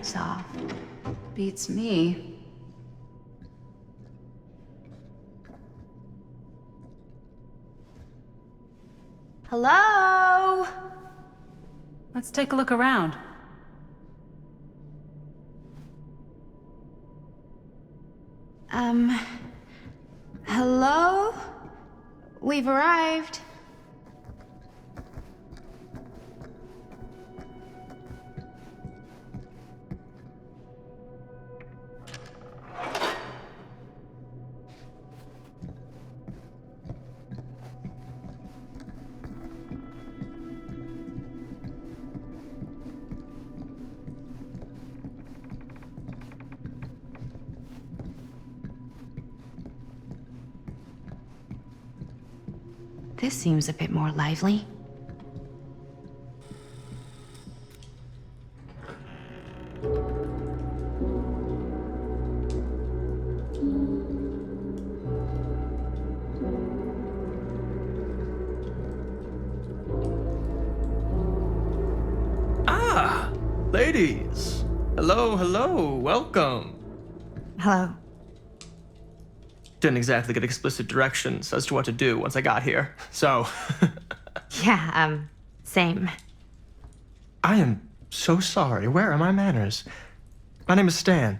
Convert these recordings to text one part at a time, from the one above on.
Soft. Beats me. Hello? Let's take a look around. Hello? We've arrived. This seems a bit more lively. Ah, ladies. Hello, hello, welcome. Hello. Didn't exactly get explicit directions as to what to do once I got here, so... Yeah, same. I am so sorry. Where are my manners? My name is Stan.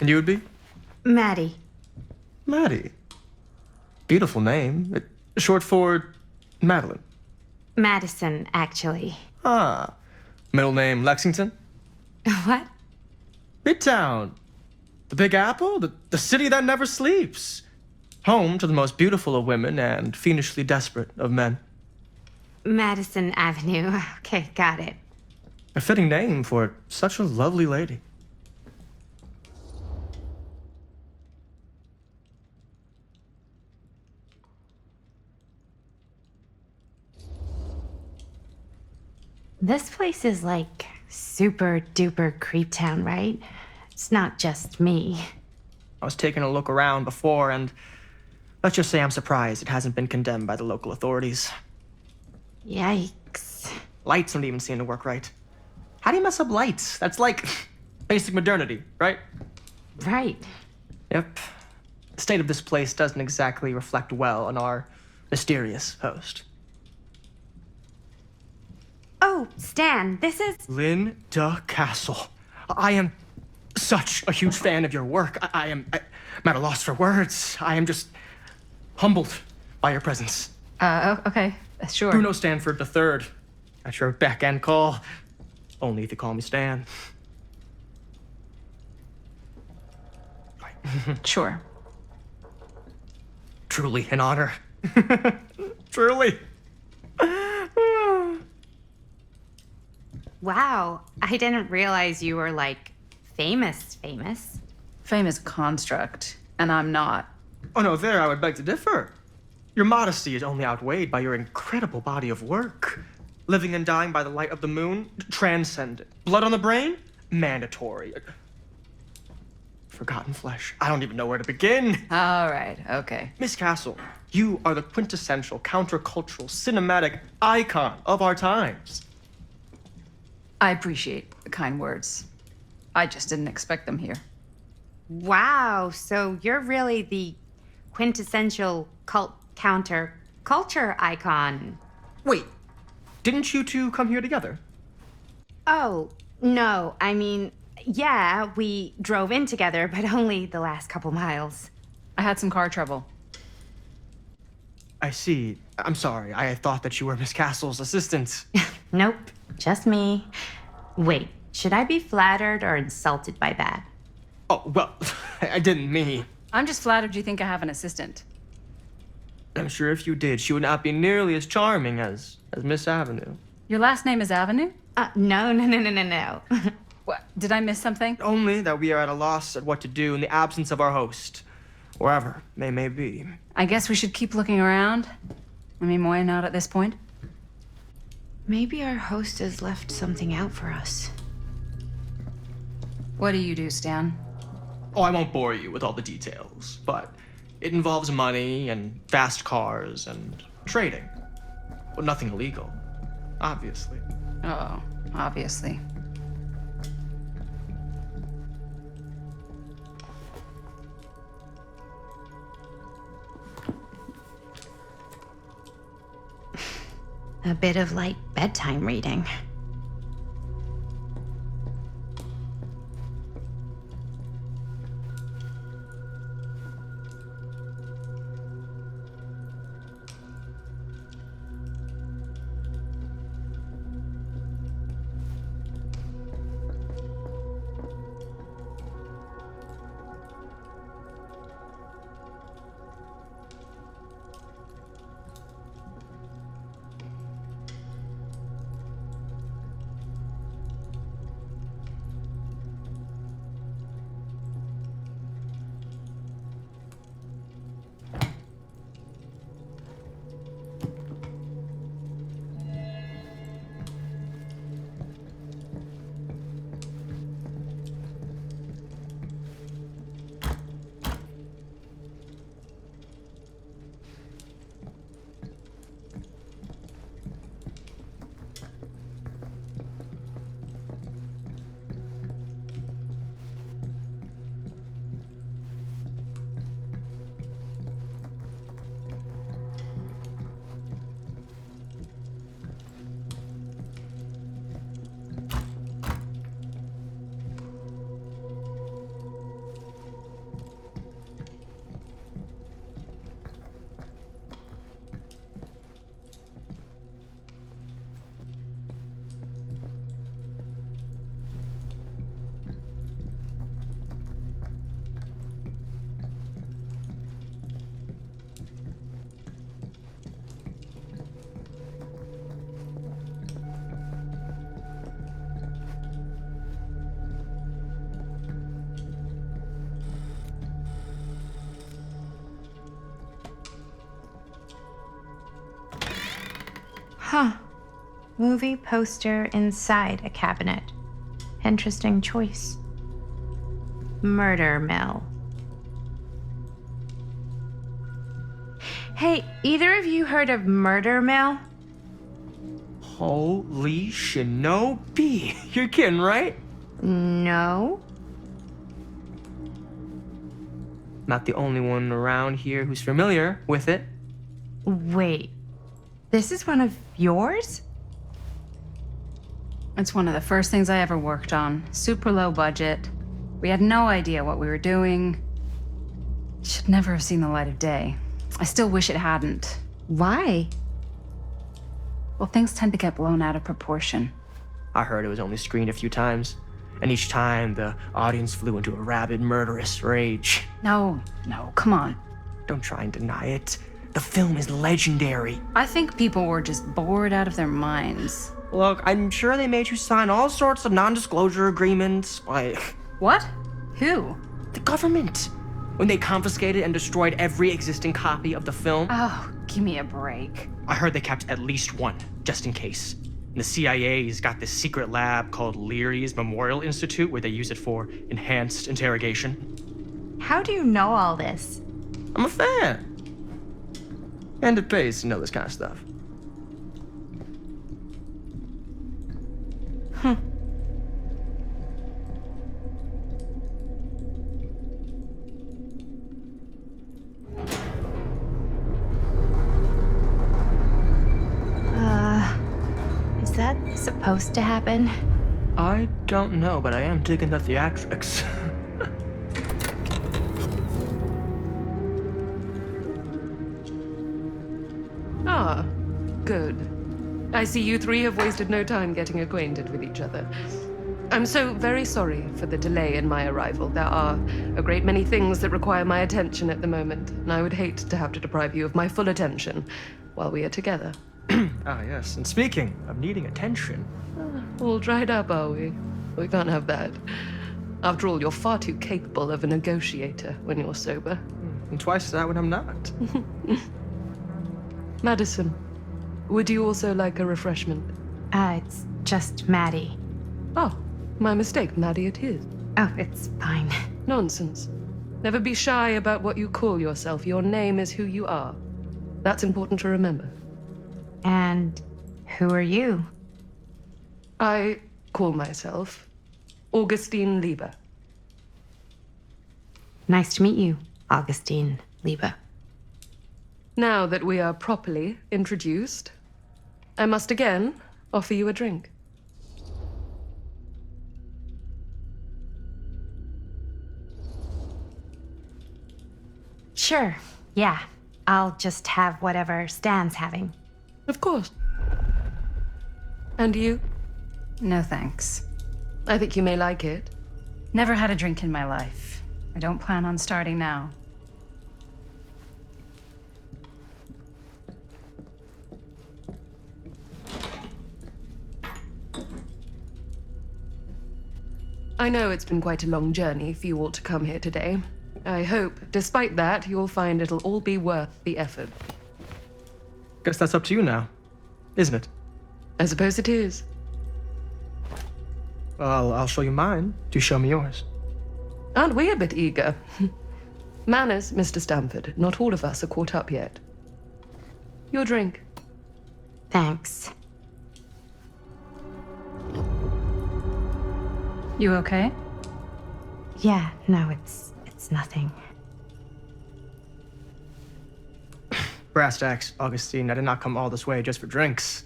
And you would be? Maddie. Maddie. Beautiful name. Short for Madeline. Madison, actually. Ah. Middle name Lexington? What? Midtown. The Big Apple? The city that never sleeps. Home to the most beautiful of women and fiendishly desperate of men. Madison Avenue. Okay, got it. A fitting name for such a lovely lady. This place is like super duper creep town, right? It's not just me. I was taking a look around before, and let's just say I'm surprised it hasn't been condemned by the local authorities. Yikes. Lights don't even seem to work right. How do you mess up lights? That's like basic modernity, right? Right. Yep. The state of this place doesn't exactly reflect well on our mysterious host. Oh, Stan, this is... Linda Castle. I am such a huge fan of your work. I'm at a loss for words. I am just humbled by your presence. Okay, sure. Bruno Stanford III, at your beck and call. Only if you call me Stan. Sure. Truly an honor. Truly. Wow, I didn't realize you were, like, famous. Famous construct, and I'm not. Oh no, there I would beg to differ. Your modesty is only outweighed by your incredible body of work. Living and dying by the light of the moon, transcendent. Blood on the brain, mandatory. Forgotten flesh. I don't even know where to begin. All right, okay. Miss Castle, you are the quintessential countercultural cinematic icon of our times. I appreciate the kind words. I just didn't expect them here. Wow, so you're really the quintessential counter-culture icon. Wait, didn't you two come here together? Oh, no, I mean, yeah, we drove in together, but only the last couple miles. I had some car trouble. I see. I'm sorry. I thought that you were Miss Castle's assistant. Nope, just me. Wait, should I be flattered or insulted by that? Oh, well, I didn't mean. I'm just flattered you think I have an assistant. I'm sure if you did, she would not be nearly as charming as Miss Avenue. Your last name is Avenue? No. What? Did I miss something? Only that we are at a loss at what to do in the absence of our host, wherever they may be. I guess we should keep looking around. I mean, why not at this point? Maybe our host has left something out for us. What do you do, Stan? Oh, I won't bore you with all the details, but it involves money and fast cars and trading. Well, nothing illegal, obviously. Oh, obviously. A bit of light bedtime reading. Huh. Movie poster inside a cabinet. Interesting choice. Murder mill. Hey, either of you heard of murder mill? Holy shinobi. You're kidding, right? No. Not the only one around here who's familiar with it. Wait. This is one of yours? It's one of the first things I ever worked on. Super low budget. We had no idea what we were doing. It should never have seen the light of day. I still wish it hadn't. Why? Well, things tend to get blown out of proportion. I heard it was only screened a few times, and each time the audience flew into a rabid, murderous rage. No, come on. Don't try and deny it. The film is legendary. I think people were just bored out of their minds. Look, I'm sure they made you sign all sorts of non-disclosure agreements, like... What? Who? The government. When they confiscated and destroyed every existing copy of the film. Oh, give me a break. I heard they kept at least one, just in case. And the CIA's got this secret lab called Leary's Memorial Institute where they use it for enhanced interrogation. How do you know all this? I'm a fan. And it pays to know this kind of stuff. Is that supposed to happen? I don't know, but I am digging the theatrics. Ah, good. I see you three have wasted no time getting acquainted with each other. I'm so very sorry for the delay in my arrival. There are a great many things that require my attention at the moment, and I would hate to have to deprive you of my full attention while we are together. Ah, yes. And speaking of needing attention. All dried up, are we? We can't have that. After all, you're far too capable of a negotiator when you're sober. And twice that when I'm not. Madison, would you also like a refreshment? It's just Maddie. Oh, my mistake. Maddie it is. Oh, it's fine. Nonsense. Never be shy about what you call yourself. Your name is who you are. That's important to remember. And who are you? I call myself Augustine Lieber. Nice to meet you, Augustine Lieber. Now that we are properly introduced, I must again offer you a drink. Sure, yeah. I'll just have whatever Stan's having. Of course. And you? No thanks. I think you may like it. Never had a drink in my life. I don't plan on starting now. I know it's been quite a long journey for you all to come here today. I hope, despite that, you'll find it'll all be worth the effort. Guess that's up to you now, isn't it? I suppose it is. Well, I'll show you mine. Do show me yours. Aren't we a bit eager? Manners, Mr. Stamford. Not all of us are caught up yet. Your drink. Thanks. You okay? Yeah, no, it's nothing. Brass tacks, Augustine. I did not come all this way just for drinks.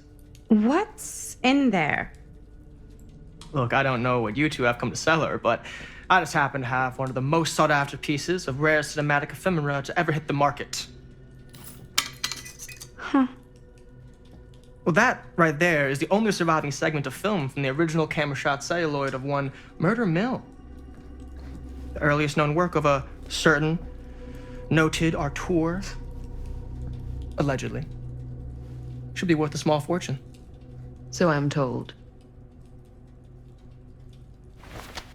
What's in there? Look, I don't know what you two have come to cellar, but I just happen to have one of the most sought-after pieces of rare cinematic ephemera to ever hit the market. Huh. Well, that right there is the only surviving segment of film from the original camera shot celluloid of one Murder Mill. The earliest known work of a certain noted auteur, allegedly. Should be worth a small fortune. So I'm told.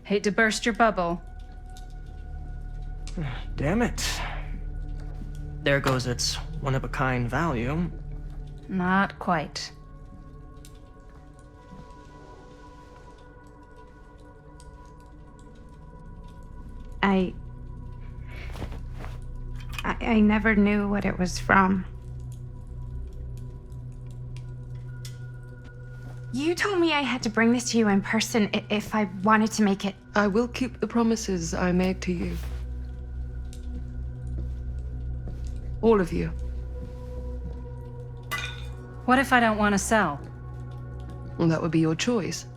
Hate to burst your bubble. Damn it. There goes its one-of-a-kind value. Not quite. I never knew what it was from. You told me I had to bring this to you in person if I wanted to make it. I will keep the promises I made to you. All of you. What if I don't want to sell? Well, that would be your choice.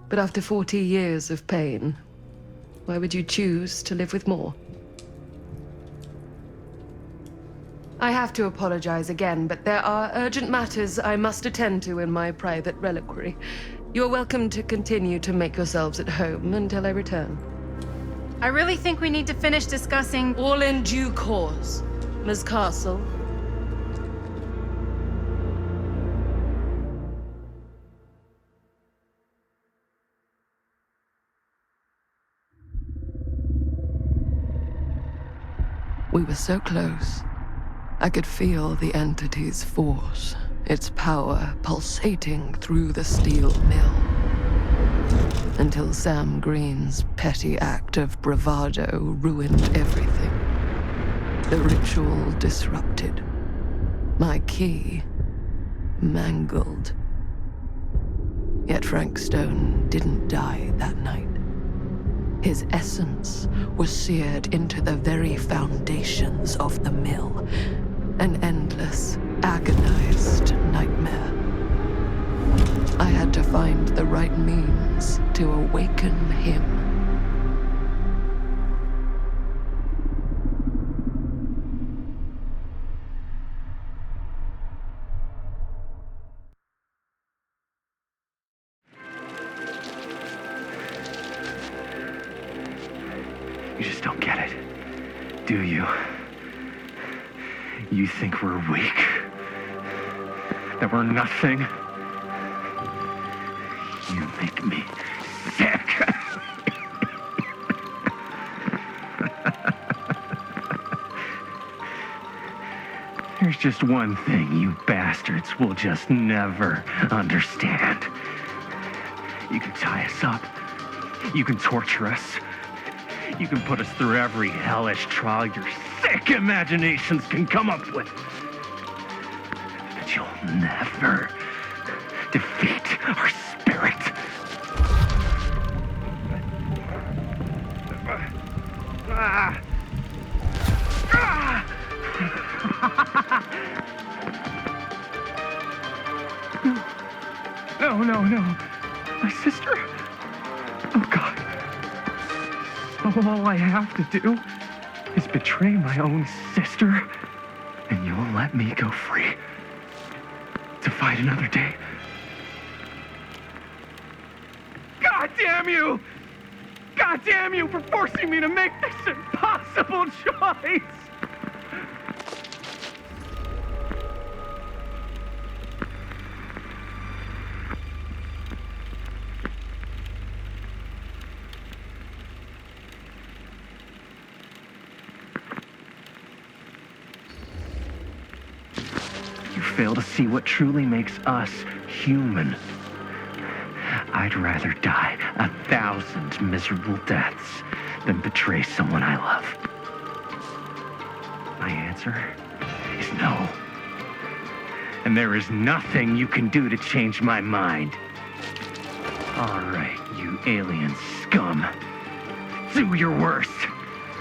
But after 40 years of pain, why would you choose to live with more? I have to apologize again, but there are urgent matters I must attend to in my private reliquary. You're welcome to continue to make yourselves at home until I return. I really think we need to finish discussing. All in due course, Ms. Castle. We were so close. I could feel the entity's force, its power pulsating through the steel mill. Until Sam Green's petty act of bravado ruined everything. The ritual disrupted. My key mangled. Yet Frank Stone didn't die that night. His essence was seared into the very foundations of the mill. An endless, agonized nightmare. I had to find the right means to awaken him. You just don't get it, do you? You think we're weak? That we're nothing? You make me sick. There's just one thing you bastards will just never understand. You can tie us up. You can torture us. You can put us through every hellish trial your sick imaginations can come up with. But you'll never defeat our spirit. no. My sister? Oh, God. All I have to do is betray my own sister, and you'll let me go free to fight another day. God damn you! God damn you for forcing me to make this impossible choice! You fail to see what truly makes us human. I'd rather die 1,000 miserable deaths than betray someone I love. My answer is no. And there is nothing you can do to change my mind. All right, you alien scum. Do your worst.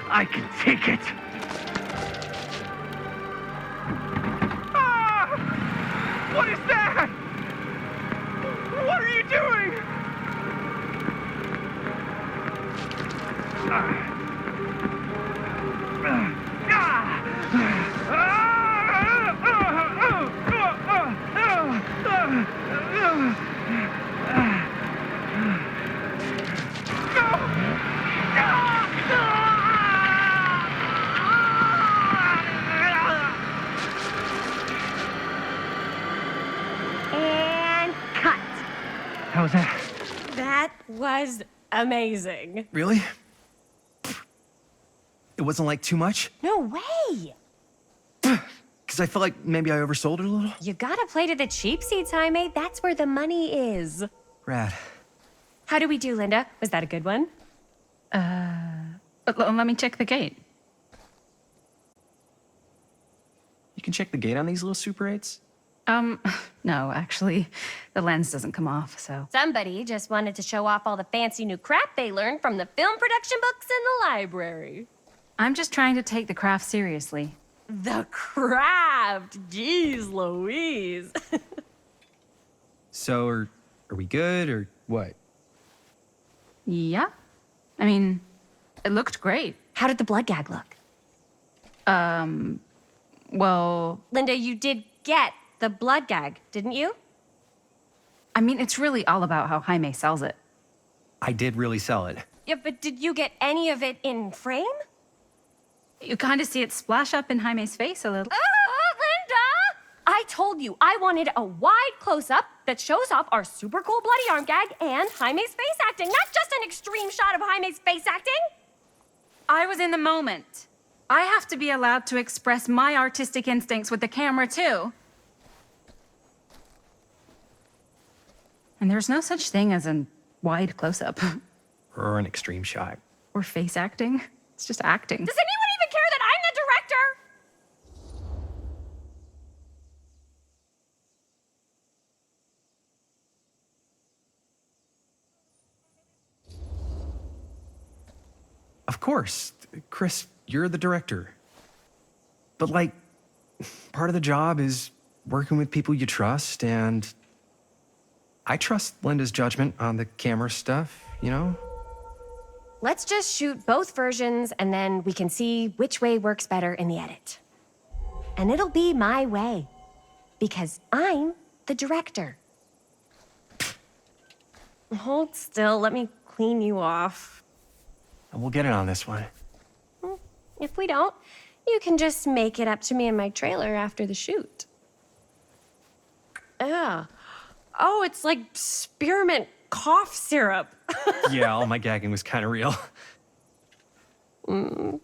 I can take it. Ah! What is that? What are you doing? And cut. How was that? That was amazing. Really? It wasn't like too much? No way. Because I felt like maybe I oversold it a little? You gotta play to the cheap seats, Jaime. That's where the money is. Rad. How do we do, Linda? Was that a good one? Let me check the gate. You can check the gate on these little Super 8s? No, actually, the lens doesn't come off, so. Somebody just wanted to show off all the fancy new crap they learned from the film production books in the library. I'm just trying to take the craft seriously. The craft! Jeez Louise. So, are we good, or what? Yeah. I mean, it looked great. How did the blood gag look? Well, Linda, you did get the blood gag, didn't you? I mean, it's really all about how Jaime sells it. I did really sell it. Yeah, but did you get any of it in frame? You kind of see it splash up in Jaime's face a little. Linda! I told you I wanted a wide close-up that shows off our super cool bloody arm gag and Jaime's face acting, not just an extreme shot of Jaime's face acting. I was in the moment. I have to be allowed to express my artistic instincts with the camera, too. And there's no such thing as a wide close-up. Or an extreme shot. Or face acting. It's just acting. Does anyone even care that I'm the director? Of course. Chris, you're the director. But, like, part of the job is working with people you trust, and I trust Linda's judgment on the camera stuff, you know? Let's just shoot both versions and then we can see which way works better in the edit. And it'll be my way. Because I'm the director. Hold still, let me clean you off. And we'll get it on this one. If we don't, you can just make it up to me in my trailer after the shoot. Yeah. Oh, it's like spearmint cough syrup. Yeah, all my gagging was kind of real. More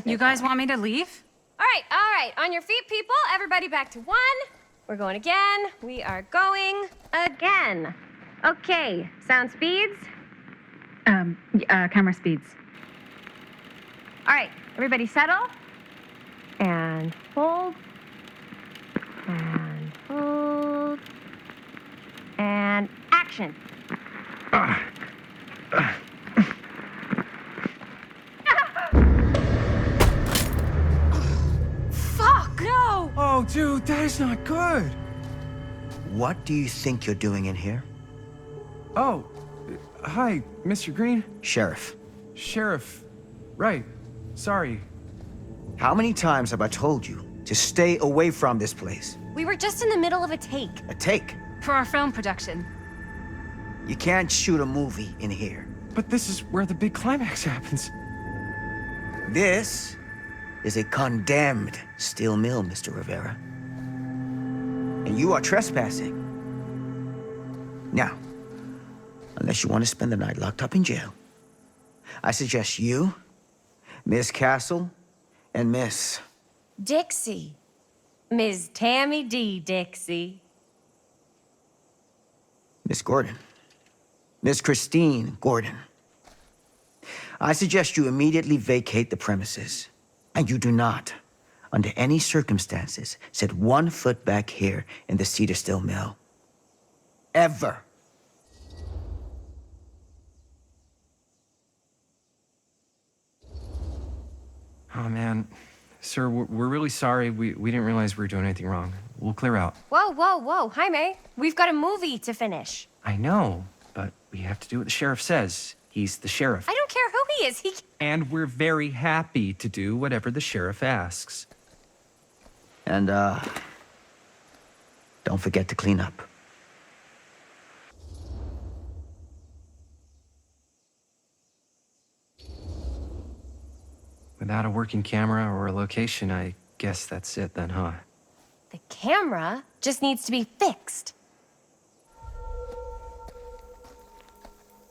You guys want me to leave? All right. On your feet, people. Everybody back to one. We're going again. We are going again. Okay, sound speeds. Camera speeds. All right, everybody settle. And hold. And hold. And action. Fuck! No! Oh, dude, that is not good. What do you think you're doing in here? Oh, hi, Mr. Green. Sheriff, Sheriff. Right. Sorry. how many times have I told you to stay away from this place? We were just in the middle of a take. A take. For our film production. You can't shoot a movie in here. But this is where the big climax happens. This is a condemned steel mill, Mr. Rivera. And you are trespassing. Now, unless you want to spend the night locked up in jail, I suggest you, Miss Castle, and Miss... Dixie. Ms. Tammy D. Dixie. Miss Gordon. Miss Christine Gordon. I suggest you immediately vacate the premises. And you do not, under any circumstances, set 1 foot back here in the Cedar Steel Mill. Ever. Oh, man. Sir, we're really sorry. We didn't realize we were doing anything wrong. We'll clear out. Whoa, whoa, whoa. Jaime, we've got a movie to finish. I know, but we have to do what the sheriff says. He's the sheriff. I don't care who he is. And we're very happy to do whatever the sheriff asks. And, don't forget to clean up. Without a working camera or a location, I guess that's it then, huh? The camera just needs to be fixed.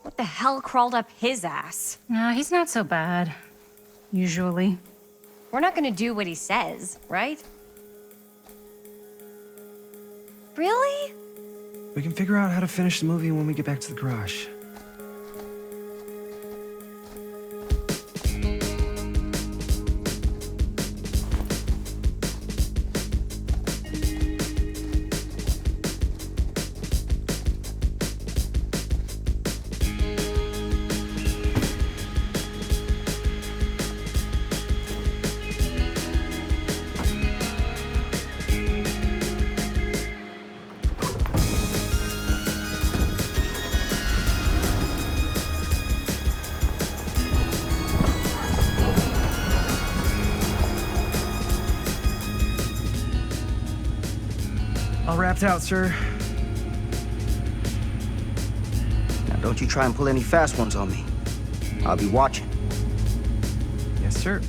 What the hell crawled up his ass? No, he's not so bad. Usually. We're not gonna do what he says, right? Really? We can figure out how to finish the movie when we get back to the garage. All wrapped out, sir. Now, don't you try and pull any fast ones on me. I'll be watching. Yes, sir.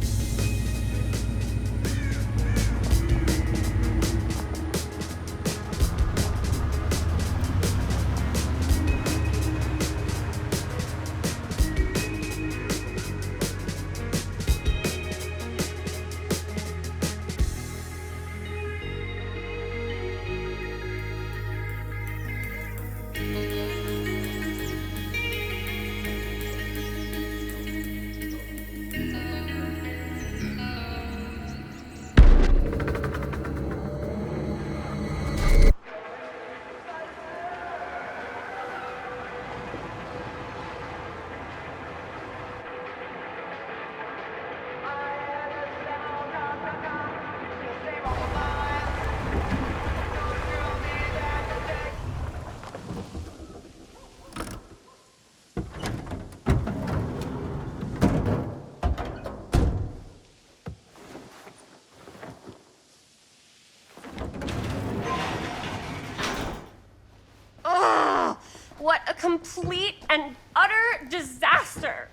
What a complete and utter disaster!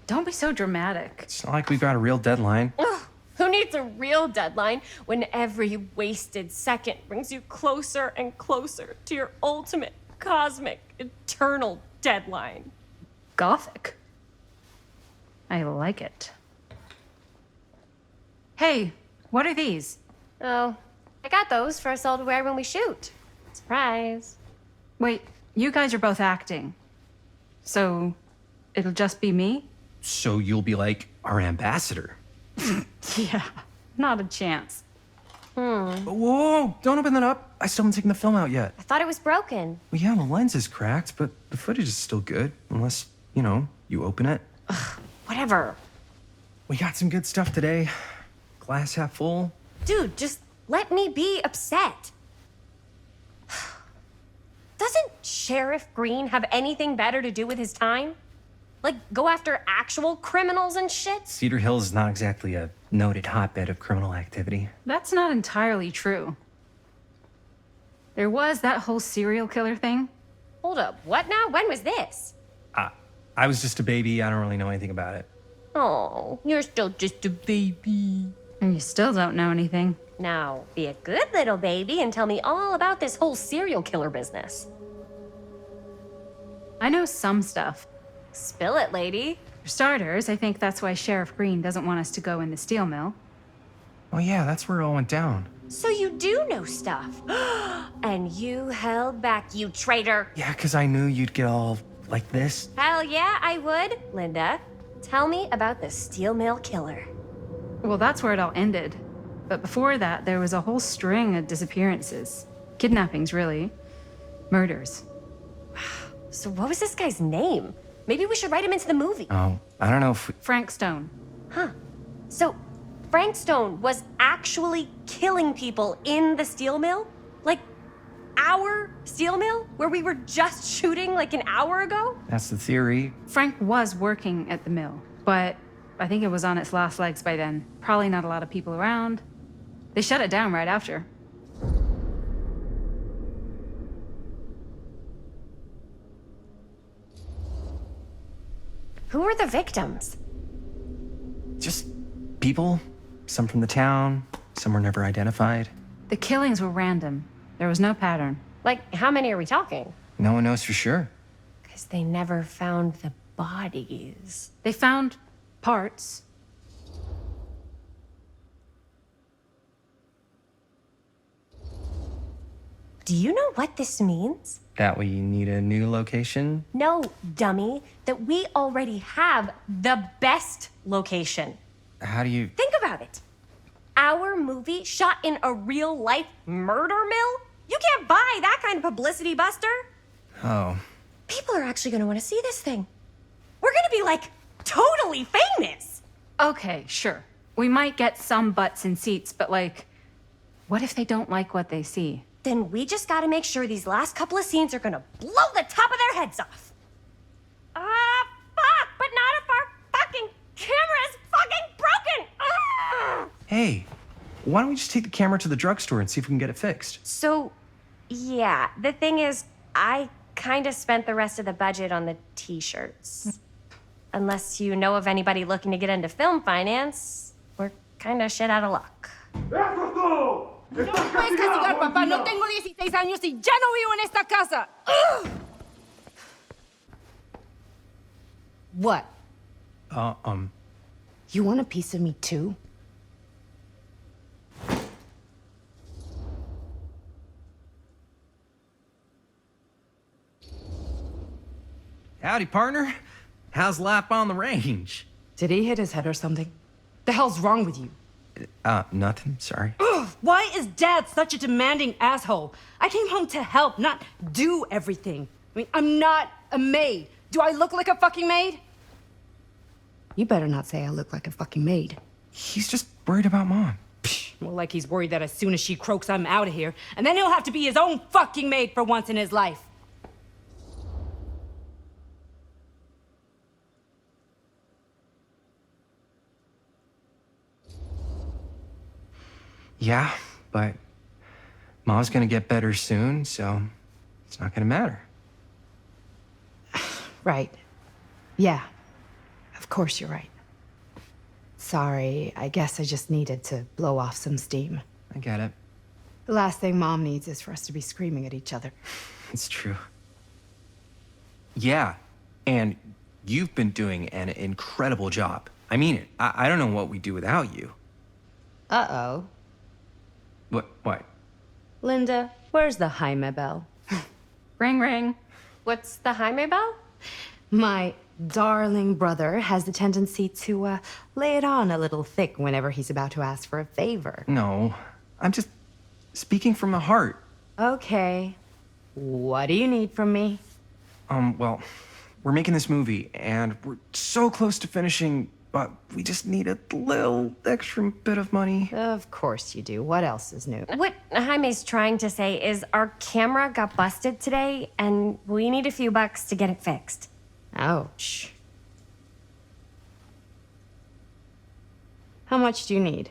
Don't be so dramatic. It's not like we've got a real deadline. Ugh, who needs a real deadline when every wasted second brings you closer and closer to your ultimate, cosmic, eternal deadline? Gothic. I like it. Hey, what are these? Oh, I got those for us all to wear when we shoot. Surprise. Wait, you guys are both acting. So, it'll just be me? So you'll be like our ambassador. Yeah, not a chance. Whoa, don't open that up. I still haven't taken the film out yet. I thought it was broken. Well, yeah, the lens is cracked, but the footage is still good. Unless, you open it. Whatever. We got some good stuff today. Glass half full. Dude, just let me be upset. The Doesn't Sheriff Green have anything better to do with his time? Like, go after actual criminals and shit? Cedar Hills is not exactly a noted hotbed of criminal activity. That's not entirely true. There was that whole serial killer thing. Hold up, what now? When was this? I was just a baby. I don't really know anything about it. Oh, you're still just a baby. And you still don't know anything. Now, be a good little baby and tell me all about this whole serial killer business. I know some stuff. Spill it, lady. For starters, I think that's why Sheriff Green doesn't want us to go in the steel mill. Oh yeah, that's where it all went down. So you do know stuff. And you held back, you traitor. Yeah, because I knew you'd get all like this. Hell yeah, I would. Linda, tell me about the steel mill killer. Well, that's where it all ended. But before that, there was a whole string of disappearances. Kidnappings, really. Murders. So what was this guy's name? Maybe we should write him into the movie. Oh, I don't know if we... Frank Stone. So Frank Stone was actually killing people in the steel mill? Like, our steel mill? Where we were just shooting like an hour ago? That's the theory. Frank was working at the mill, but I think it was on its last legs by then. Probably not a lot of people around. They shut it down right after. Who were the victims? Just people. Some from the town. Some were never identified. The killings were random. There was no pattern. Like, how many are we talking? No one knows for sure. Because they never found the bodies. They found parts. Do you know what this means? That we need a new location? No, dummy. That we already have the best location. How do you... Think about it. Our movie shot in a real-life murder mill? You can't buy that kind of publicity, Buster. Oh. People are actually going to want to see this thing. We're going to be, like, totally famous. Okay, sure. We might get some butts in seats, but like, what if they don't like what they see? Then we just got to make sure these last couple of scenes are going to blow the top of their heads off. Fuck, but not if our fucking camera is fucking broken. Hey, why don't we just take the camera to the drugstore and see if we can get it fixed? So, yeah, the thing is, I kind of spent the rest of the budget on the t-shirts. Unless you know of anybody looking to get into film finance, we're kind of shit out of luck. No me puedes castigar, papá. No tengo 16 años y ya no vivo en esta casa. Ugh. What? You want a piece of me too? Howdy, partner. How's lap on the range? Did he hit his head or something? The hell's wrong with you? Nothing, sorry. Ugh, why is Dad such a demanding asshole? I came home to help, not do everything. I mean, I'm not a maid. Do I look like a fucking maid? You better not say I look like a fucking maid. He's just worried about Mom. More like he's worried that as soon as she croaks, I'm out of here. And then he'll have to be his own fucking maid for once in his life. Yeah, but Mom's gonna get better soon, so it's not gonna matter. Right. Yeah. Of course you're right. Sorry, I guess I just needed to blow off some steam. I get it. The last thing Mom needs is for us to be screaming at each other. It's true. Yeah, and you've been doing an incredible job. I mean it. I don't know what we'd do without you. Uh-oh. What? Linda, where's the Jaime bell? Ring, ring. What's the Jaime bell? My darling brother has the tendency to lay it on a little thick whenever he's about to ask for a favor. No, I'm just speaking from the heart. Okay. What do you need from me? Well, we're making this movie, and we're so close to finishing but we just need a little extra bit of money. Of course you do. What else is new? What Jaime's trying to say is our camera got busted today, and we need a few bucks to get it fixed. Ouch. How much do you need?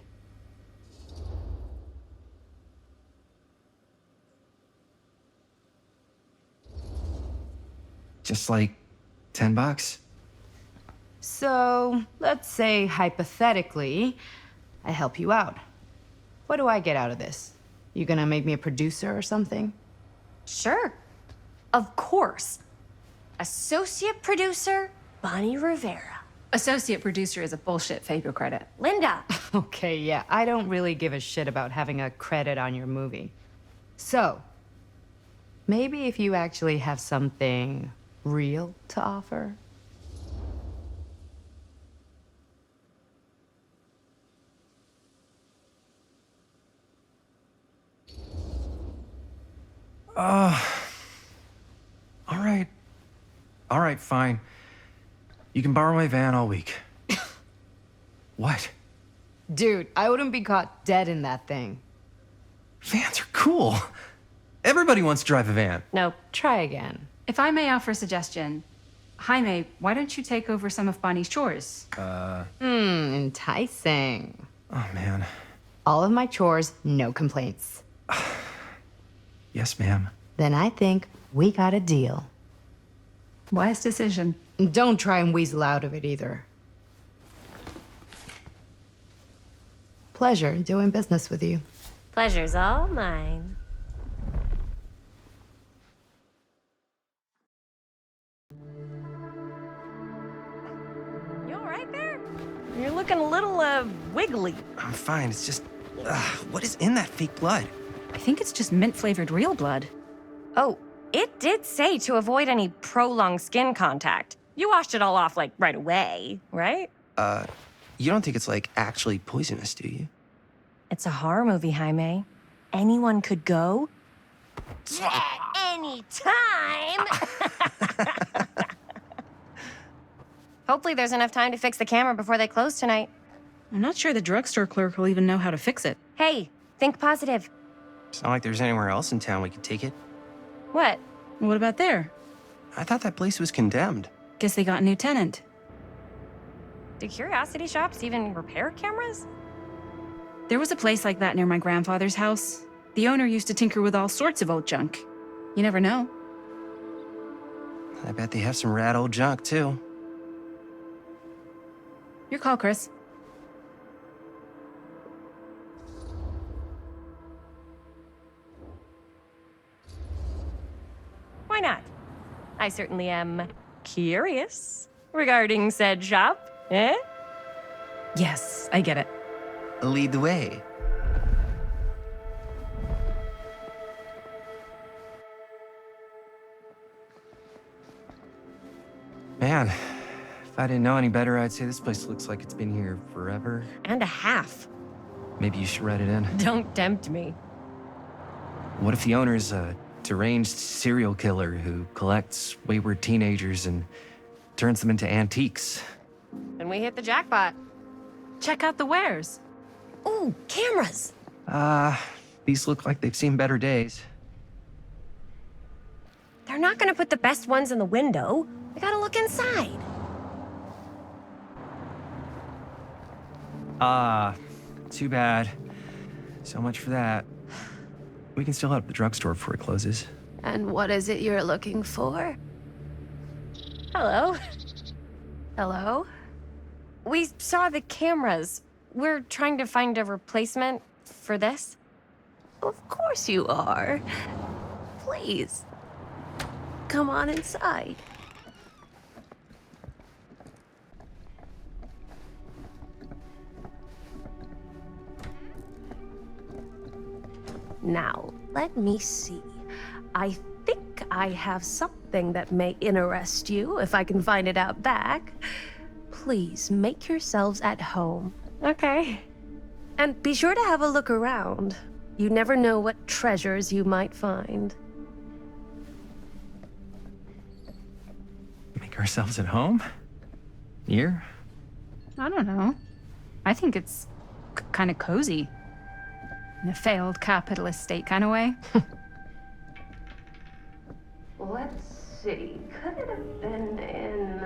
Just like $10. So, let's say hypothetically, I help you out. What do I get out of this? You gonna make me a producer or something? Sure. Of course. Associate producer, Bonnie Rivera. Associate producer is a bullshit FAPO credit. Linda. Okay, yeah, I don't really give a shit about having a credit on your movie. So, maybe if you actually have something real to offer? All right, fine. You can borrow my van all week. What? Dude, I wouldn't be caught dead in that thing. Vans are cool. Everybody wants to drive a van. Nope. Try again. If I may offer a suggestion, Jaime, why don't you take over some of Bonnie's chores? Enticing. Oh, man. All of my chores, no complaints. Yes, ma'am. Then I think we got a deal. Wise decision. Don't try and weasel out of it either. Pleasure doing business with you. Pleasure's all mine. You all right there? You're looking a little, wiggly. I'm fine. It's just, what is in that fake blood? I think it's just mint-flavored real blood. Oh, it did say to avoid any prolonged skin contact. You washed it all off, like, right away, right? You don't think it's, like, actually poisonous, do you? It's a horror movie, Jaime. Anyone could go. Yeah, anytime! Hopefully there's enough time to fix the camera before they close tonight. I'm not sure the drugstore clerk will even know how to fix it. Hey, think positive. It's not like there's anywhere else in town we could take it. What? What about there? I thought that place was condemned. Guess they got a new tenant. Do curiosity shops even repair cameras? There was a place like that near my grandfather's house. The owner used to tinker with all sorts of old junk. You never know. I bet they have some rad old junk, too. Your call, Chris. Why not? I certainly am curious regarding said shop, eh? Yes, I get it. Lead the way. Man, if I didn't know any better, I'd say this place looks like it's been here forever. And a half. Maybe you should write it in. Don't tempt me. What if the owner's a deranged serial killer who collects wayward teenagers and turns them into antiques? Then we hit the jackpot. Check out the wares. Ooh, cameras. These look like they've seen better days. They're not gonna put the best ones in the window. We gotta look inside. Too bad. So much for that. We can still head up the drugstore before it closes. And what is it you're looking for? Hello. Hello? We saw the cameras. We're trying to find a replacement for this. Of course you are. Please. Come on inside. Now, let me see. I think I have something that may interest you, if I can find it out back. Please make yourselves at home. Okay. And be sure to have a look around. You never know what treasures you might find. Make ourselves at home? Here? I don't know. I think it's kind of cozy. In a failed capitalist state kind of way. Let's see. Could it have been in...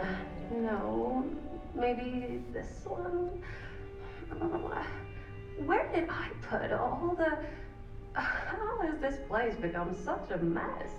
No, maybe this one? Where did I put all the... How has this place become such a mess?